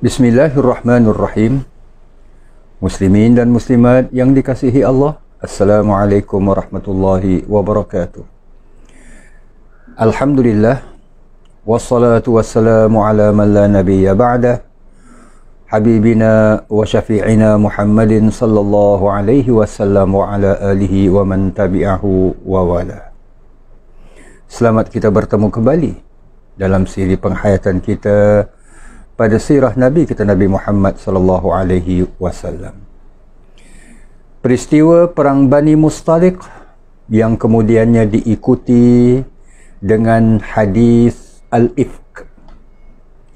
Bismillahirrahmanirrahim. Muslimin dan muslimat yang dikasihi Allah, Assalamualaikum warahmatullahi wabarakatuh. Alhamdulillah, wassalatu wassalamu ala man la nabiyya ba'dah, habibina wa syafi'ina Muhammadin sallallahu alaihi wasallam wa ala alihi wa man tabi'ahu wa wala. Selamat kita bertemu kembali dalam siri penghayatan kita pada sirah Nabi kita, Nabi Muhammad sallallahu alaihi wasallam. Peristiwa perang Bani Mustaliq yang kemudiannya diikuti dengan hadis al-ifk,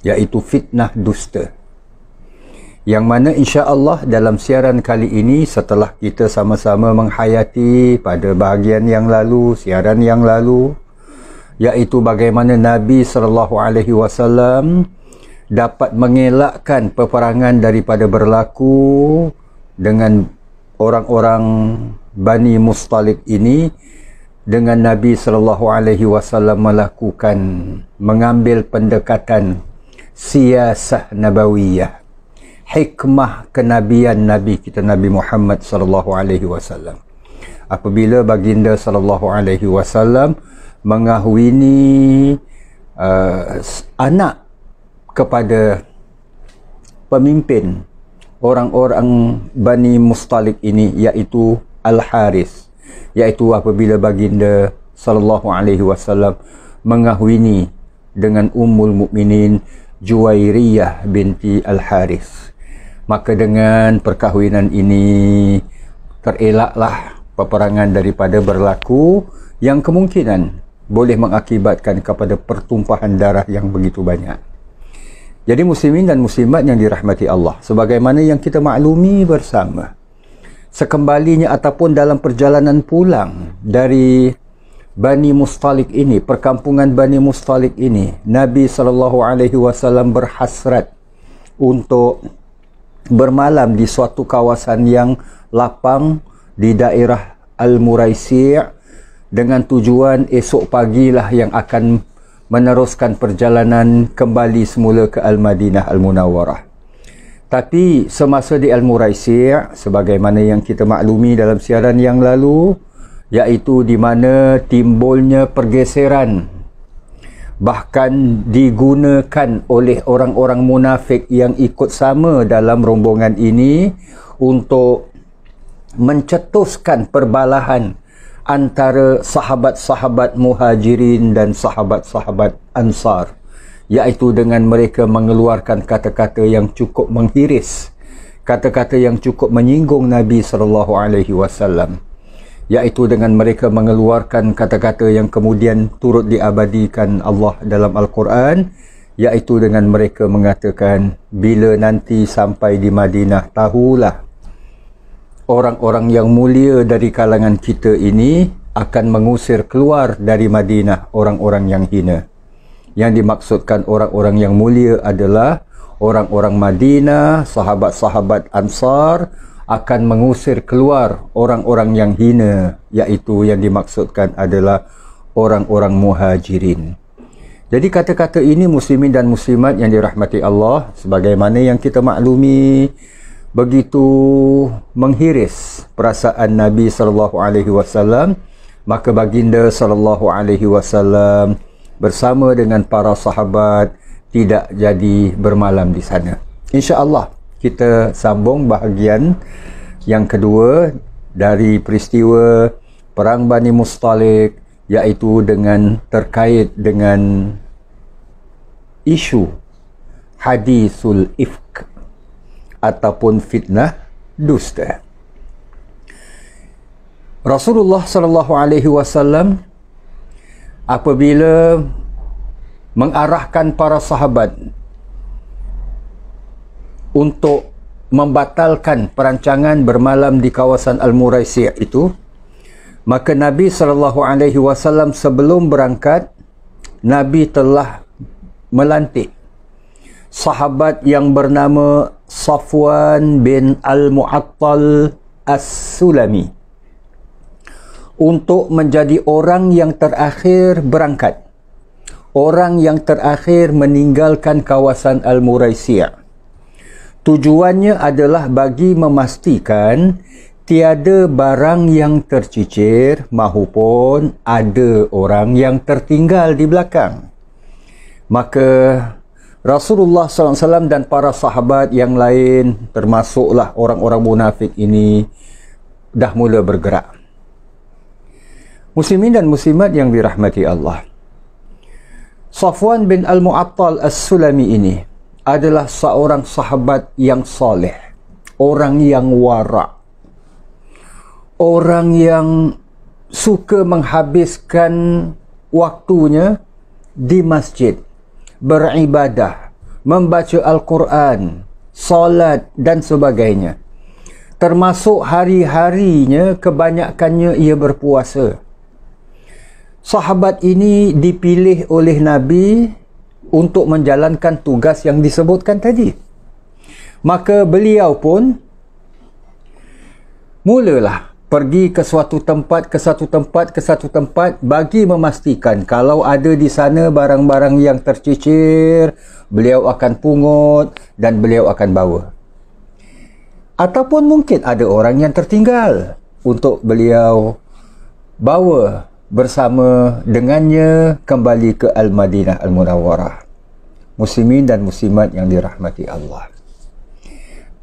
iaitu fitnah dusta, yang mana insya-Allah dalam siaran kali ini, setelah kita sama-sama menghayati pada bahagian yang lalu, siaran yang lalu, iaitu bagaimana Nabi sallallahu alaihi wasallam dapat mengelakkan peperangan daripada berlaku dengan orang-orang Bani Mustaliq ini, dengan Nabi sallallahu alaihi wasallam mengambil pendekatan siasah nabawiyah, hikmah kenabian Nabi kita, Nabi Muhammad sallallahu alaihi wasallam. Apabila baginda sallallahu alaihi wasallam mengahwini anak kepada pemimpin orang-orang Bani Mustaliq ini, iaitu Al-Haris, iaitu apabila baginda sallallahu alaihi wasallam mengahwini dengan Ummul Mukminin Juwairiyah binti Al-Haris. Maka dengan perkahwinan ini terelaklah peperangan daripada berlaku yang kemungkinan boleh mengakibatkan kepada pertumpahan darah yang begitu banyak. Jadi muslimin dan muslimat yang dirahmati Allah, sebagaimana yang kita maklumi bersama, sekembalinya ataupun dalam perjalanan pulang dari Bani Mustaliq ini, perkampungan Bani Mustaliq ini, Nabi SAW berhasrat untuk bermalam di suatu kawasan yang lapang di daerah Al-Muraisi' dengan tujuan esok pagilah yang akan meneruskan perjalanan kembali semula ke Al-Madinah Al-Munawwarah. Tapi semasa di Al-Muraisi', sebagaimana yang kita maklumi dalam siaran yang lalu, iaitu di mana timbulnya pergeseran, bahkan digunakan oleh orang-orang munafik yang ikut sama dalam rombongan ini untuk mencetuskan perbalahan antara sahabat-sahabat Muhajirin dan sahabat-sahabat Ansar, iaitu dengan mereka mengeluarkan kata-kata yang cukup menghiris, kata-kata yang cukup menyinggung Nabi SAW, iaitu dengan mereka mengeluarkan kata-kata yang kemudian turut diabadikan Allah dalam Al-Quran, iaitu dengan mereka mengatakan, bila nanti sampai di Madinah, tahulah orang-orang yang mulia dari kalangan kita ini akan mengusir keluar dari Madinah orang-orang yang hina. Yang dimaksudkan orang-orang yang mulia adalah orang-orang Madinah, sahabat-sahabat Ansar akan mengusir keluar orang-orang yang hina, iaitu yang dimaksudkan adalah orang-orang Muhajirin. Jadi kata-kata ini muslimin dan muslimat yang dirahmati Allah, sebagaimana yang kita maklumi, begitu menghiris perasaan Nabi SAW, maka baginda SAW bersama dengan para sahabat tidak jadi bermalam di sana. InsyaAllah kita sambung bahagian yang kedua dari peristiwa perang Bani Mustaliq, iaitu dengan terkait dengan isu hadisul ifk ataupun fitnah dusta. Rasulullah sallallahu alaihi wasallam apabila mengarahkan para sahabat untuk membatalkan perancangan bermalam di kawasan Al-Muraisi' itu, maka Nabi sallallahu alaihi wasallam sebelum berangkat, Nabi telah melantik sahabat yang bernama Safwan bin Al-Mu'attal As-Sulami untuk menjadi orang yang terakhir berangkat, orang yang terakhir meninggalkan kawasan Al-Muraisi'. Tujuannya adalah bagi memastikan tiada barang yang tercicir mahupun ada orang yang tertinggal di belakang. Maka Rasulullah SAW dan para sahabat yang lain, termasuklah orang-orang munafik ini, dah mula bergerak. Muslimin dan muslimat yang dirahmati Allah, Safwan bin Al-Mu'attal As-Sulami ini adalah seorang sahabat yang soleh, orang yang wara', orang yang suka menghabiskan waktunya di masjid, beribadah, membaca Al-Quran, solat dan sebagainya. Termasuk hari-harinya kebanyakannya ia berpuasa. Sahabat ini dipilih oleh Nabi untuk menjalankan tugas yang disebutkan tadi. Maka beliau pun mulalah pergi ke suatu tempat, ke satu tempat bagi memastikan kalau ada di sana barang-barang yang tercicir, beliau akan pungut dan beliau akan bawa. Ataupun mungkin ada orang yang tertinggal untuk beliau bawa bersama dengannya kembali ke Al-Madinah Al-Munawwarah. Muslimin dan muslimat yang dirahmati Allah,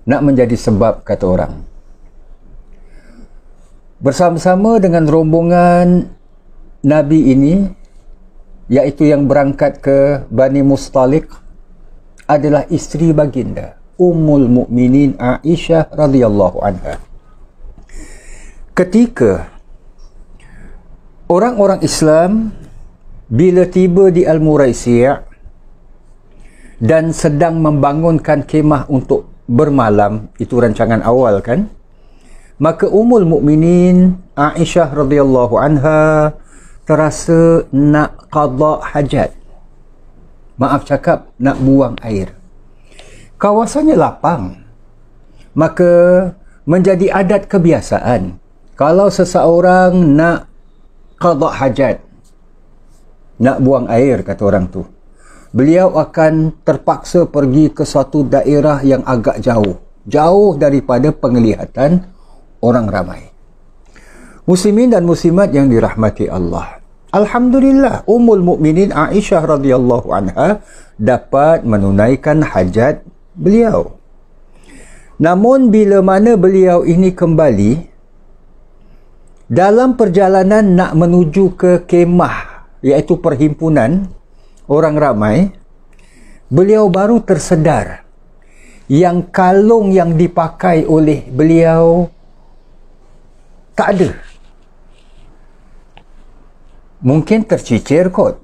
nak menjadi sebab, kata orang, bersama-sama dengan rombongan Nabi ini, iaitu yang berangkat ke Bani Mustalik, adalah isteri baginda Ummul Mukminin Aisyah radhiyallahu anha. Ketika orang-orang Islam bila tiba di Al-Muraisi' dan sedang membangunkan kemah untuk bermalam, itu rancangan awal kan, maka Ummul Mukminin Aisyah radhiyallahu anha terasa nak qada hajat, maaf cakap, nak buang air. Kawasannya lapang, maka menjadi adat kebiasaan kalau seseorang nak qada hajat, nak buang air, kata orang tu, beliau akan terpaksa pergi ke suatu daerah yang agak jauh daripada penglihatan orang ramai. Muslimin dan muslimat yang dirahmati Allah, alhamdulillah Ummul Mukminin Aisyah radhiyallahu anha dapat menunaikan hajat beliau. Namun bila mana beliau ini kembali dalam perjalanan nak menuju ke kemah, iaitu perhimpunan orang ramai, beliau baru tersedar yang kalung yang dipakai oleh beliau tak ada. Mungkin tercicir kot.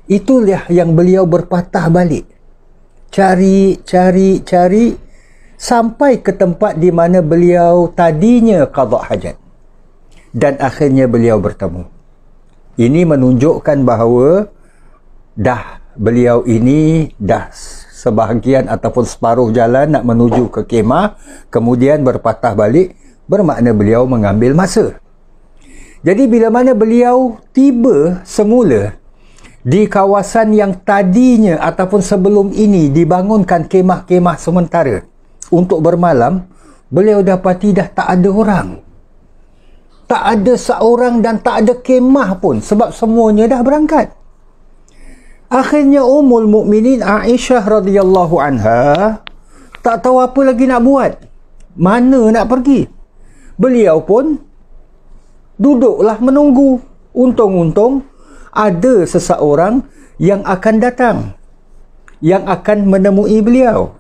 Itulah yang beliau berpatah balik, cari sampai ke tempat di mana beliau tadinya qada hajat, dan akhirnya beliau bertemu. Ini menunjukkan bahawa beliau ini dah sebahagian ataupun separuh jalan nak menuju ke kemah, kemudian berpatah balik, bermakna beliau mengambil masa. Jadi bila mana beliau tiba semula di kawasan yang tadinya ataupun sebelum ini dibangunkan kemah-kemah sementara untuk bermalam, beliau dapati dah tak ada orang, tak ada seorang dan tak ada kemah pun, sebab semuanya dah berangkat. Akhirnya Ummul Mukminin Aisyah radhiyallahu anha tak tahu apa lagi nak buat, mana nak pergi. Beliau pun duduklah menunggu. Untung-untung ada seseorang yang akan datang, yang akan menemui beliau.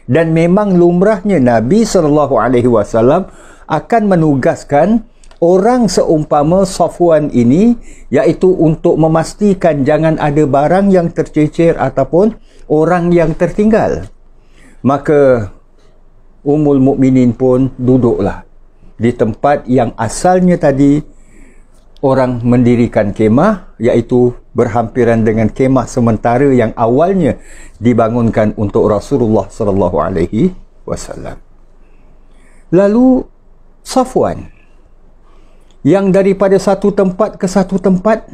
Dan memang lumrahnya Nabi SAW akan menugaskan orang seumpama Safwan ini, iaitu untuk memastikan jangan ada barang yang tercecer ataupun orang yang tertinggal. Maka Ummul Mukminin pun duduklah di tempat yang asalnya tadi orang mendirikan kemah, iaitu berhampiran dengan kemah sementara yang awalnya dibangunkan untuk Rasulullah sallallahu alaihi wasallam. Lalu Safwan yang daripada satu tempat ke satu tempat,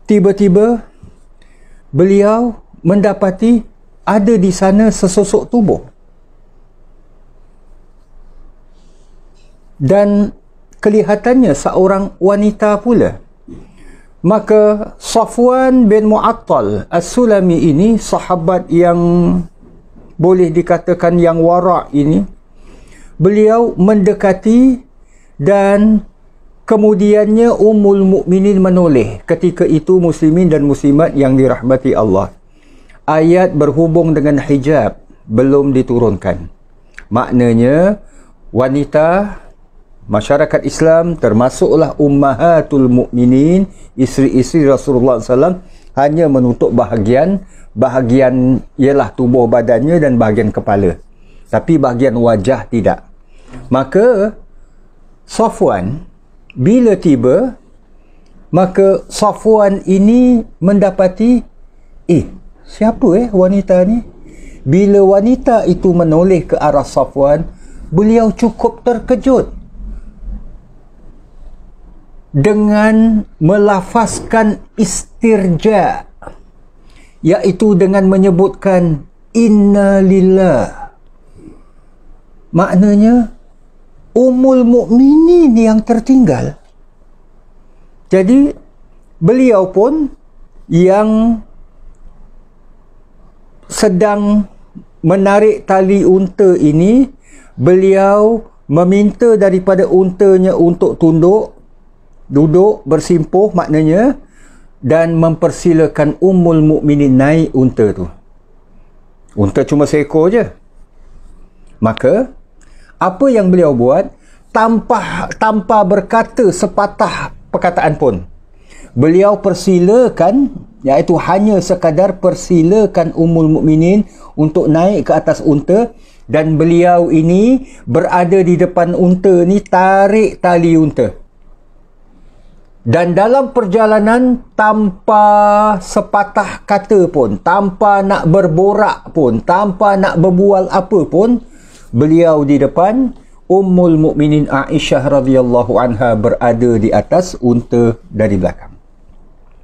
tiba-tiba beliau mendapati ada di sana sesosok tubuh. Dan kelihatannya seorang wanita pula. Maka Safwan bin Mu'attal As-Sulami ini, sahabat yang boleh dikatakan yang wara' ini, beliau mendekati dan kemudiannya Ummul Mukminin menoleh. Ketika itu muslimin dan muslimat yang dirahmati Allah, ayat berhubung dengan hijab belum diturunkan. Maknanya wanita masyarakat Islam, termasuklah ummahatul mukminin, isteri-isteri Rasulullah SAW, hanya menutup bahagian ialah tubuh badannya dan bahagian kepala, tapi bahagian wajah tidak. Maka Safwan bila tiba, maka Safwan ini mendapati, siapa wanita ni? Bila wanita itu menoleh ke arah Safwan, beliau cukup terkejut dengan melafazkan istirja, iaitu dengan menyebutkan inna lillah. Maknanya Ummul Mukminin yang tertinggal. Jadi beliau pun yang sedang menarik tali unta ini, beliau meminta daripada untanya untuk duduk bersimpuh maknanya, dan mempersilakan Ummul Mukminin naik unta tu. Unta cuma seekor je. Maka apa yang beliau buat, tanpa berkata sepatah perkataan pun, beliau persilakan, iaitu hanya sekadar persilakan Ummul Mukminin untuk naik ke atas unta, dan beliau ini berada di depan unta ni, tarik tali unta. Dan dalam perjalanan, tanpa sepatah kata pun, tanpa nak berborak pun, tanpa nak berbual apa pun, beliau di depan, Ummul Mukminin Aisyah radhiyallahu anha berada di atas unta dari belakang.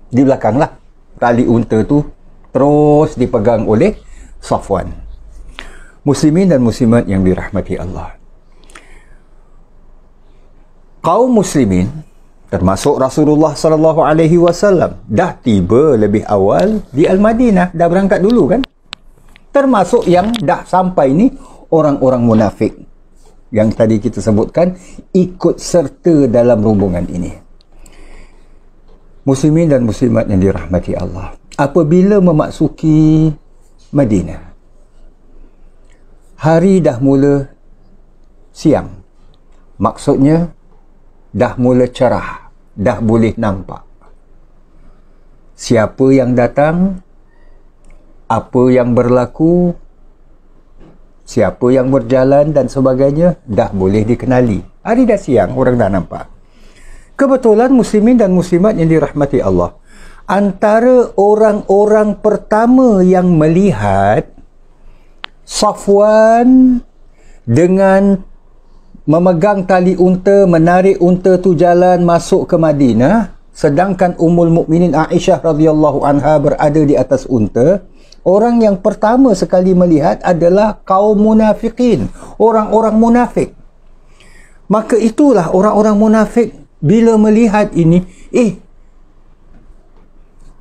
Di belakanglah tali unta tu terus dipegang oleh Safwan. Muslimin dan muslimat yang dirahmati Allah, kaum muslimin termasuk Rasulullah sallallahu alaihi wasallam dah tiba lebih awal di Al-Madinah, dah berangkat dulu kan. Termasuk yang dah sampai ni orang-orang munafik yang tadi kita sebutkan ikut serta dalam rombongan ini. Muslimin dan muslimat yang dirahmati Allah, apabila memasuki Madinah, hari dah mula siang. Maksudnya dah mula cerah, dah boleh nampak siapa yang datang, apa yang berlaku, siapa yang berjalan dan sebagainya, dah boleh dikenali. Hari dah siang, orang dah nampak. Kebetulan muslimin dan muslimat yang dirahmati Allah, antara orang-orang pertama yang melihat Safwan dengan memegang tali unta, menarik unta tu jalan masuk ke Madinah, sedangkan Ummul Mukminin Aisyah radhiyallahu anha berada di atas unta, orang yang pertama sekali melihat adalah kaum munafikin, orang-orang munafik. Maka itulah orang-orang munafik bila melihat ini,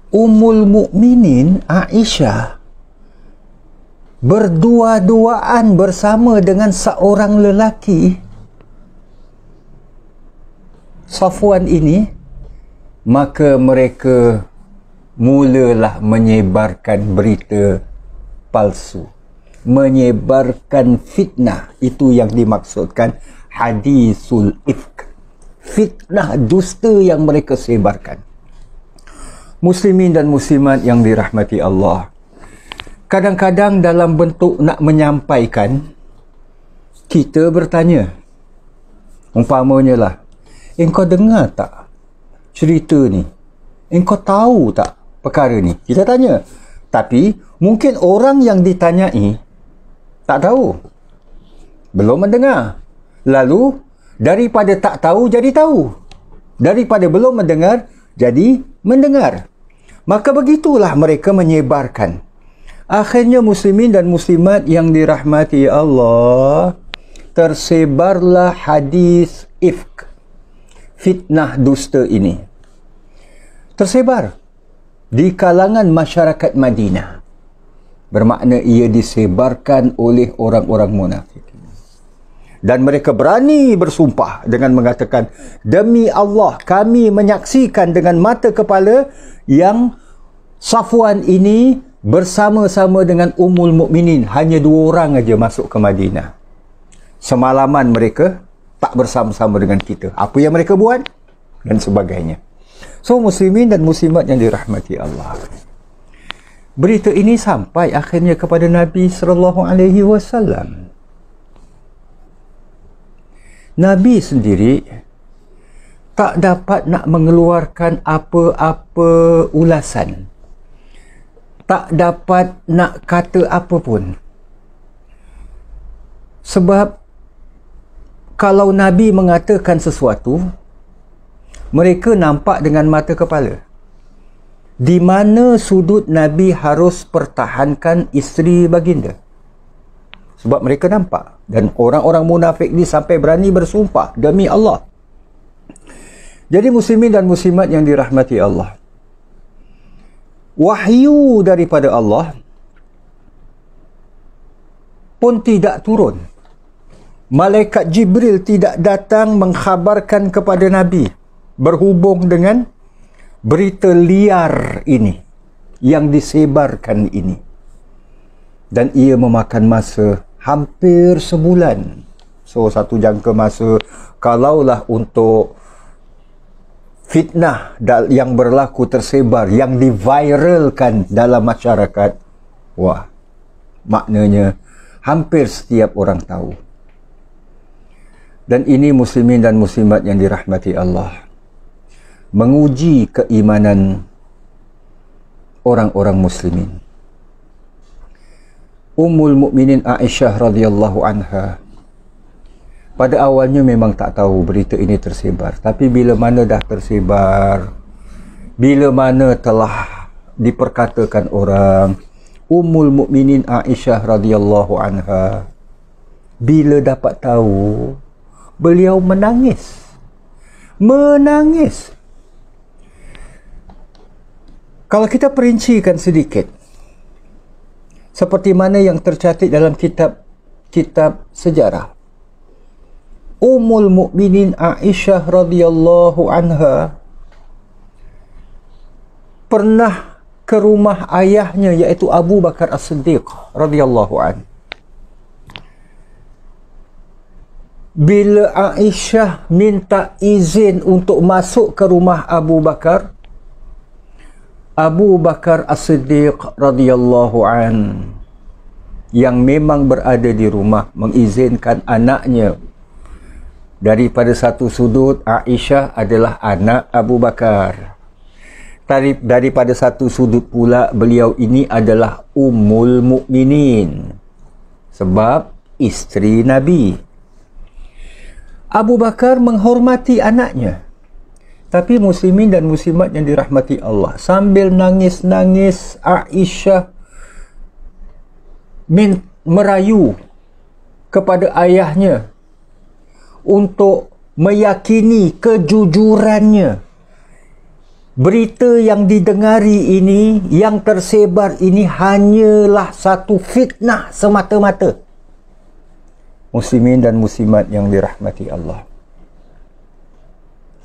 Ummul Mukminin Aisyah berdua-duaan bersama dengan seorang lelaki, Safwan ini, maka mereka mulalah menyebarkan berita palsu, menyebarkan fitnah. Itu yang dimaksudkan hadisul ifk, fitnah dusta yang mereka sebarkan. Muslimin dan muslimat yang dirahmati Allah, kadang-kadang dalam bentuk nak menyampaikan, kita bertanya, umpamanya lah, engkau dengar tak cerita ni? Engkau tahu tak perkara ni? Kita tanya. Tapi mungkin orang yang ditanyai tak tahu, belum mendengar. Lalu daripada tak tahu jadi tahu, daripada belum mendengar jadi mendengar. Maka begitulah mereka menyebarkan. Akhirnya muslimin dan muslimat yang dirahmati Allah, tersebarlah hadis ifk, fitnah dusta ini. Tersebar di kalangan masyarakat Madinah. Bermakna ia disebarkan oleh orang-orang munafik. Dan mereka berani bersumpah dengan mengatakan, demi Allah, kami menyaksikan dengan mata kepala yang Safwan ini bersama-sama dengan Ummul Mukminin, hanya 2 orang aja masuk ke Madinah. Semalaman mereka tak bersama-sama dengan kita. Apa yang mereka buat? Dan sebagainya. So, muslimin dan muslimat yang dirahmati Allah, berita ini sampai akhirnya kepada Nabi SAW. Nabi sendiri tak dapat nak mengeluarkan apa-apa ulasan, tak dapat nak kata apa pun. Sebab kalau Nabi mengatakan sesuatu, mereka nampak dengan mata kepala. Di mana sudut Nabi harus pertahankan isteri baginda. Sebab mereka nampak. Dan orang-orang munafik ni sampai berani bersumpah, demi Allah. Jadi muslimin dan muslimat yang dirahmati Allah, wahyu daripada Allah pun tidak turun. Malaikat Jibril tidak datang mengkhabarkan kepada Nabi berhubung dengan berita liar ini yang disebarkan ini. Dan ia memakan masa hampir sebulan. So, satu jangka masa, kalaulah untuk fitnah yang berlaku tersebar, yang diviralkan dalam masyarakat, wah, maknanya hampir setiap orang tahu. Dan ini muslimin dan muslimat yang dirahmati Allah, menguji keimanan orang-orang muslimin. Ummul Mukminin Aisyah radhiyallahu anha pada awalnya memang tak tahu berita ini tersebar, tapi bila mana dah tersebar, bila mana telah diperkatakan orang, Ummul Mukminin Aisyah radhiyallahu anha bila dapat tahu, beliau menangis. Kalau kita perincikan sedikit, seperti mana yang tercatat dalam kitab sejarah, Ummul Mukminin Aisyah radhiyallahu anha pernah ke rumah ayahnya, iaitu Abu Bakar As-Siddiq radhiyallahu anhu. Bila Aisyah minta izin untuk masuk ke rumah Abu Bakar As-Siddiq radhiyallahu an, yang memang berada di rumah, mengizinkan anaknya. Daripada satu sudut, Aisyah adalah anak Abu Bakar. Daripada satu sudut pula, beliau ini adalah Ummul Mukminin, sebab isteri Nabi. Abu Bakar menghormati anaknya. Tapi muslimin dan muslimat yang dirahmati Allah, sambil nangis-nangis, Aisyah merayu kepada ayahnya untuk meyakini kejujurannya. Berita yang didengari ini, yang tersebar ini, hanyalah satu fitnah semata-mata. Muslimin dan muslimat yang dirahmati Allah,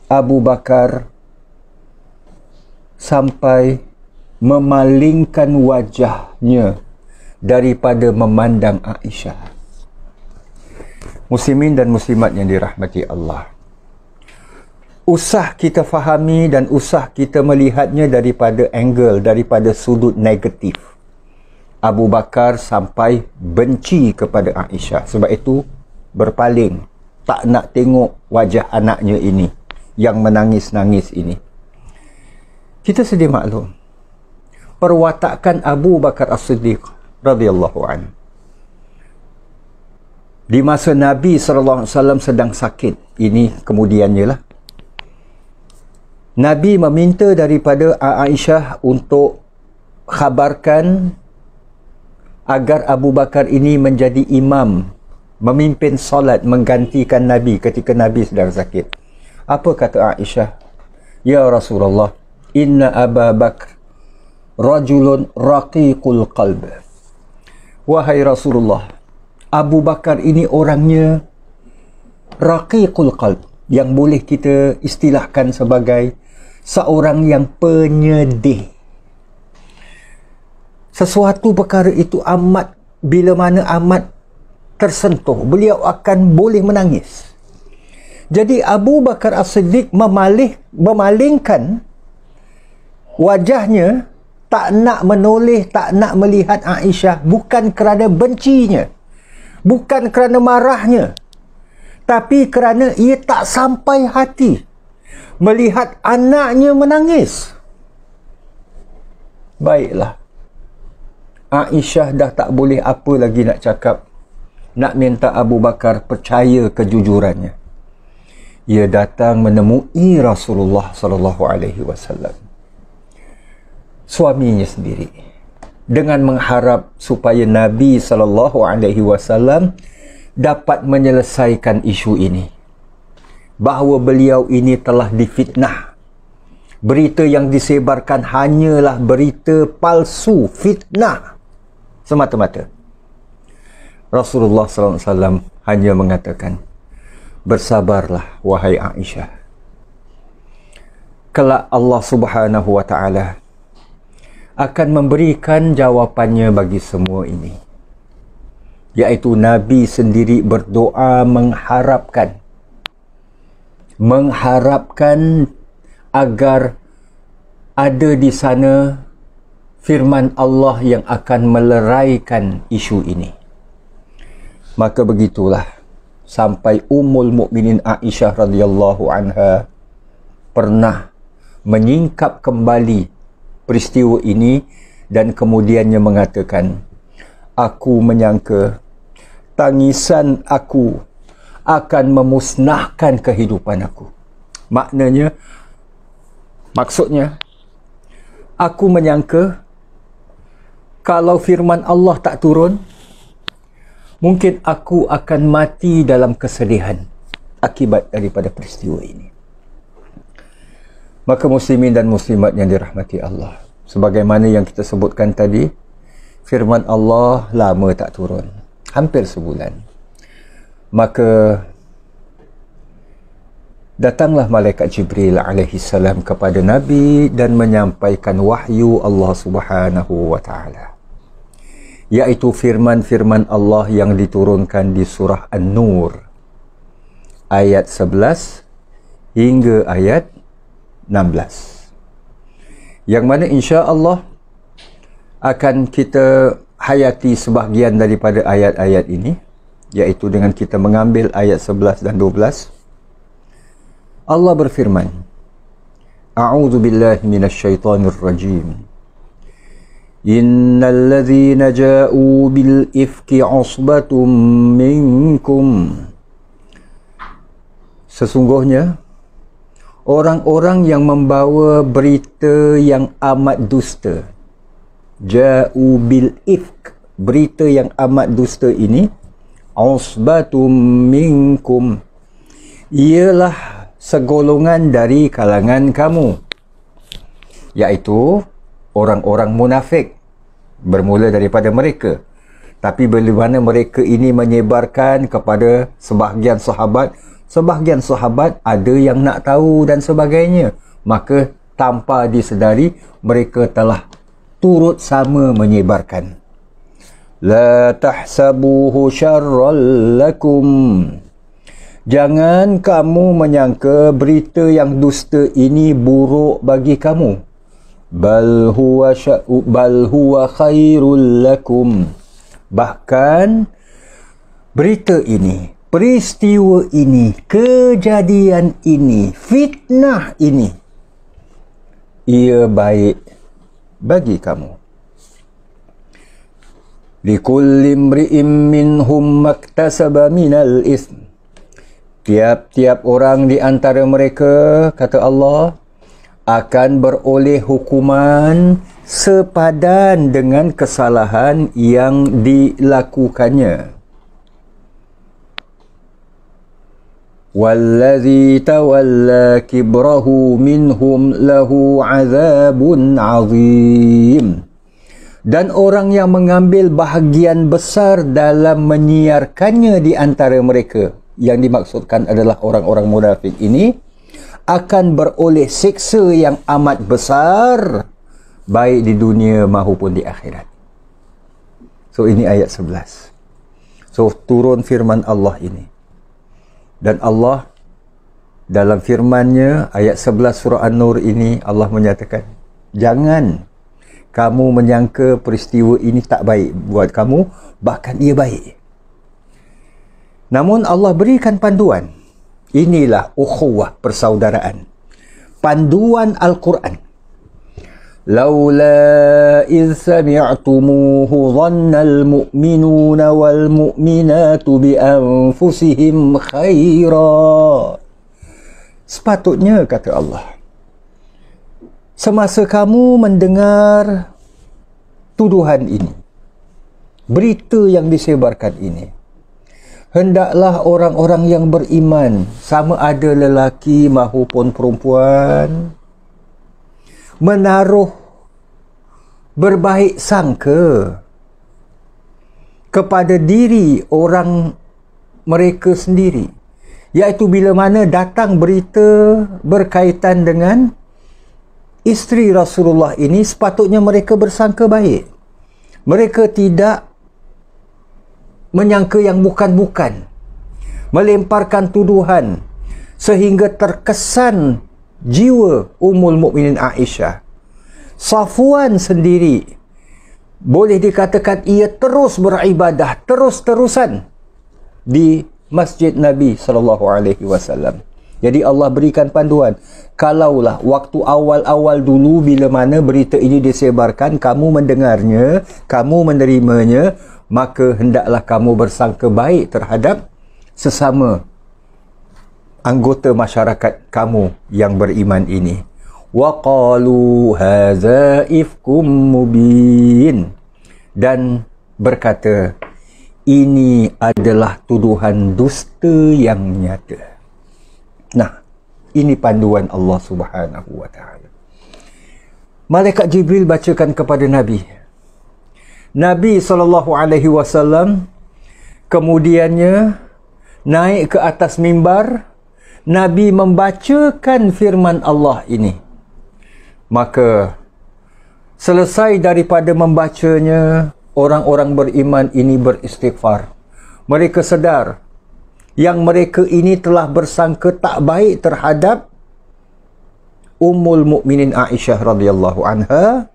Abu Bakar sampai memalingkan wajahnya daripada memandang Aisyah. Muslimin dan muslimat yang dirahmati Allah, usah kita fahami dan usah kita melihatnya daripada angle, daripada sudut negatif. Abu Bakar sampai benci kepada Aisyah. Sebab itu berpaling, tak nak tengok wajah anaknya ini yang menangis-nangis ini. Kita sedia maklum perwatakan Abu Bakar As-Siddiq radhiyallahu anhu di masa Nabi SAW sedang sakit. Ini kemudiannya lah, Nabi meminta daripada Aisyah untuk khabarkan agar Abu Bakar ini menjadi imam, memimpin solat, menggantikan Nabi ketika Nabi sedang sakit. Apa kata Aisyah? Ya Rasulullah, inna Abu Bakar rajulun raqiqul qalb. Wahai Rasulullah, Abu Bakar ini orangnya raqiqul qalb, yang boleh kita istilahkan sebagai seorang yang penyedih. Sesuatu perkara itu amat, bila mana amat tersentuh, beliau akan boleh menangis. Jadi Abu Bakar As-Siddiq memalingkan wajahnya, tak nak menoleh, tak nak melihat Aisyah, bukan kerana bencinya, bukan kerana marahnya, tapi kerana ia tak sampai hati melihat anaknya menangis. Baiklah, Aisyah dah tak boleh apa lagi nak cakap, nak minta Abu Bakar percaya kejujurannya. Ia datang menemui Rasulullah SAW, suaminya sendiri, dengan mengharap supaya Nabi SAW dapat menyelesaikan isu ini, bahawa beliau ini telah difitnah. Berita yang disebarkan hanyalah berita palsu, fitnah semata-mata. Rasulullah SAW hanya mengatakan, bersabarlah wahai Aisyah, kelak Allah Subhanahu wa Ta'ala akan memberikan jawapannya bagi semua ini, iaitu Nabi sendiri berdoa mengharapkan agar ada di sana firman Allah yang akan meleraikan isu ini. Maka begitulah, sampai Ummul Mukminin Aisyah radhiyallahu anha pernah menyingkap kembali peristiwa ini dan kemudiannya mengatakan, aku menyangka tangisan aku akan memusnahkan kehidupan aku. Maksudnya, aku menyangka kalau firman Allah tak turun, mungkin aku akan mati dalam kesedihan akibat daripada peristiwa ini. Maka muslimin dan muslimat yang dirahmati Allah, sebagaimana yang kita sebutkan tadi, firman Allah lama tak turun, hampir sebulan. Maka datanglah malaikat Jibril alaihi salam kepada Nabi dan menyampaikan wahyu Allah Subhanahu wa Ta'ala, iaitu firman-firman Allah yang diturunkan di surah An-Nur ayat 11 hingga ayat 16, yang mana insya-Allah akan kita hayati sebahagian daripada ayat-ayat ini, iaitu dengan kita mengambil ayat 11 dan 12. Allah berfirman, A'udzu billahi minasyaitonir rajim. Innal ladzina ja'u bil ifki 'usbatum minkum. Sesungguhnya orang-orang yang membawa berita yang amat dusta. Ja'u bil ifk, berita yang amat dusta ini, 'usbatum minkum, ialah segolongan dari kalangan kamu, iaitu orang-orang munafik, bermula daripada mereka. Tapi bila mana mereka ini menyebarkan kepada sebahagian sahabat ada yang nak tahu dan sebagainya, maka tanpa disedari mereka telah turut sama menyebarkan. La tahsabuhu syarral lakum. Jangan kamu menyangka berita yang dusta ini buruk bagi kamu. Bal huwa khairul lakum. Bahkan berita ini, peristiwa ini, kejadian ini, fitnah ini, ia baik bagi kamu. Likulli imri'in minhum maktasaba minal ism. Tiap-tiap orang di antara mereka, kata Allah, akan beroleh hukuman sepadan dengan kesalahan yang dilakukannya. Wallazi tawalla kibrahu minhum lahu azabun azim. Dan orang yang mengambil bahagian besar dalam menyiarkannya di antara mereka, yang dimaksudkan adalah orang-orang munafik ini, akan beroleh siksa yang amat besar, baik di dunia maupun di akhirat. So ini ayat 11. So turun firman Allah ini. Dan Allah dalam firman-Nya ayat 11 surah An-Nur ini, Allah menyatakan, jangan kamu menyangka peristiwa ini tak baik buat kamu, bahkan ia baik. Namun Allah berikan panduan. Inilah ukhuwah, persaudaraan. Panduan Al-Quran. Laula idh sami'tumuhu dhannal mu'minuna wal mu'minatu bi anfusihim khaira. Sepatutnya, kata Allah, semasa kamu mendengar tuduhan ini, berita yang disebarkan ini, hendaklah orang-orang yang beriman, sama ada lelaki maupun perempuan, menaruh berbaik sangka kepada diri orang mereka sendiri, iaitu bila mana datang berita berkaitan dengan isteri Rasulullah ini, sepatutnya mereka bersangka baik. Mereka tidak menyangka yang bukan-bukan, melemparkan tuduhan sehingga terkesan jiwa Ummul Mukminin Aisyah. Safwan sendiri boleh dikatakan ia terus beribadah terus-terusan di Masjid Nabi SAW. Jadi Allah berikan panduan. Kalaulah waktu awal-awal dulu bila mana berita ini disebarkan, kamu mendengarnya, kamu menerimanya, maka hendaklah kamu bersangka baik terhadap sesama anggota masyarakat kamu yang beriman ini. Wa qalu hadza ifkum mubin. Dan berkata, ini adalah tuduhan dusta yang nyata. Nah, ini panduan Allah Subhanahu wa taala. Malaikat Jibril bacakan kepada Nabi. Nabi SAW kemudiannya naik ke atas mimbar. Nabi membacakan firman Allah ini. Maka selesai daripada membacanya, orang-orang beriman ini beristighfar. Mereka sedar yang mereka ini telah bersangka tak baik terhadap Ummul Mukminin Aisyah radhiyallahu anha.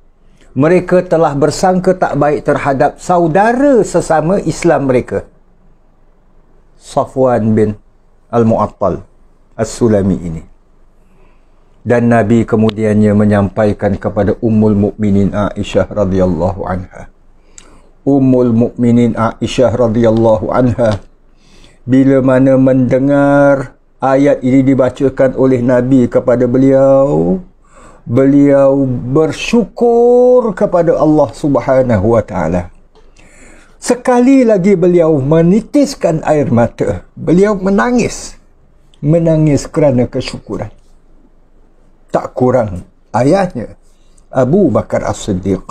Mereka telah bersangka tak baik terhadap saudara sesama Islam mereka, Safwan bin Al-Mu'attal As-Sulami ini. Dan Nabi kemudiannya menyampaikan kepada Ummul Mukminin Aisyah radhiyallahu anha. Ummul Mukminin Aisyah radhiyallahu anha bila mana mendengar ayat ini dibacakan oleh Nabi kepada beliau, beliau bersyukur kepada Allah Subhanahu wa taala. Sekali lagi beliau menitiskan air mata. Beliau menangis. Menangis kerana kesyukuran. Tak kurang ayahnya Abu Bakar As-Siddiq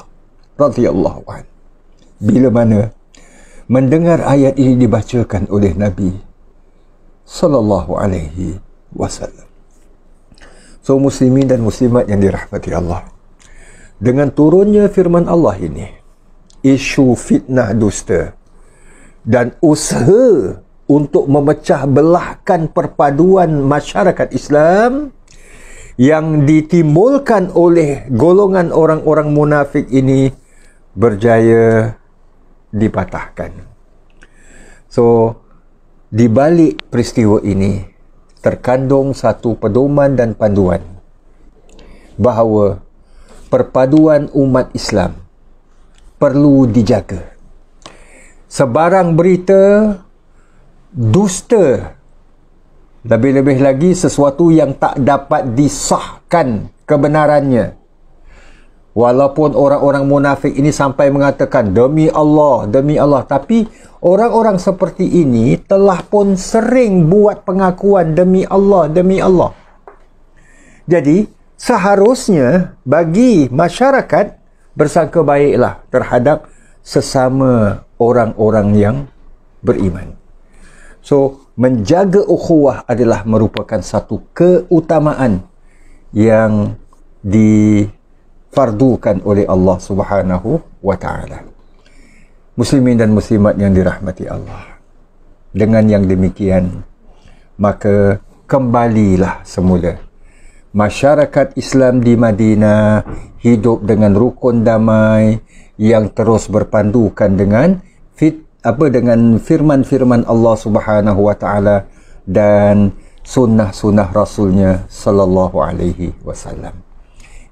radhiyallahu anhu, bila mana mendengar ayat ini dibacakan oleh Nabi sallallahu alaihi wasallam. So muslimin dan muslimat yang dirahmati Allah, dengan turunnya firman Allah ini, isu fitnah dusta dan usaha untuk memecah belahkan perpaduan masyarakat Islam yang ditimbulkan oleh golongan orang-orang munafik ini berjaya dipatahkan. So, di balik peristiwa ini terkandung satu pedoman dan panduan bahawa perpaduan umat Islam perlu dijaga. Sebarang berita dusta, lebih-lebih lagi sesuatu yang tak dapat disahkan kebenarannya, walaupun orang-orang munafik ini sampai mengatakan demi Allah, tapi orang-orang seperti ini telah pun sering buat pengakuan demi Allah. Jadi seharusnya bagi masyarakat bersangka baiklah terhadap sesama orang-orang yang beriman. So, menjaga ukhuwah adalah merupakan satu keutamaan yang difardukan oleh Allah Subhanahu wa ta'ala. Muslimin dan muslimat yang dirahmati Allah. Dengan yang demikian, maka kembalilah semula. Masyarakat Islam di Madinah hidup dengan rukun damai yang terus berpandukan dengan dengan firman-firman Allah Subhanahu wa ta'ala dan sunnah-sunnah Rasulnya sallallahu alaihi wasallam.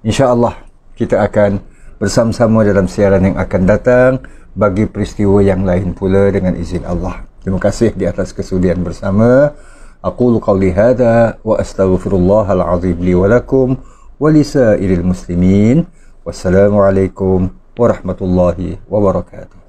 InsyaAllah kita akan bersama-sama dalam siaran yang akan datang bagi peristiwa yang lain pula dengan izin Allah. Terima kasih di atas kesudian bersama. Aqulu qawli hadha wa astaghfirullahal azim li wa lakum wa lisairil muslimin. Wassalamualaikum warahmatullahi wabarakatuh.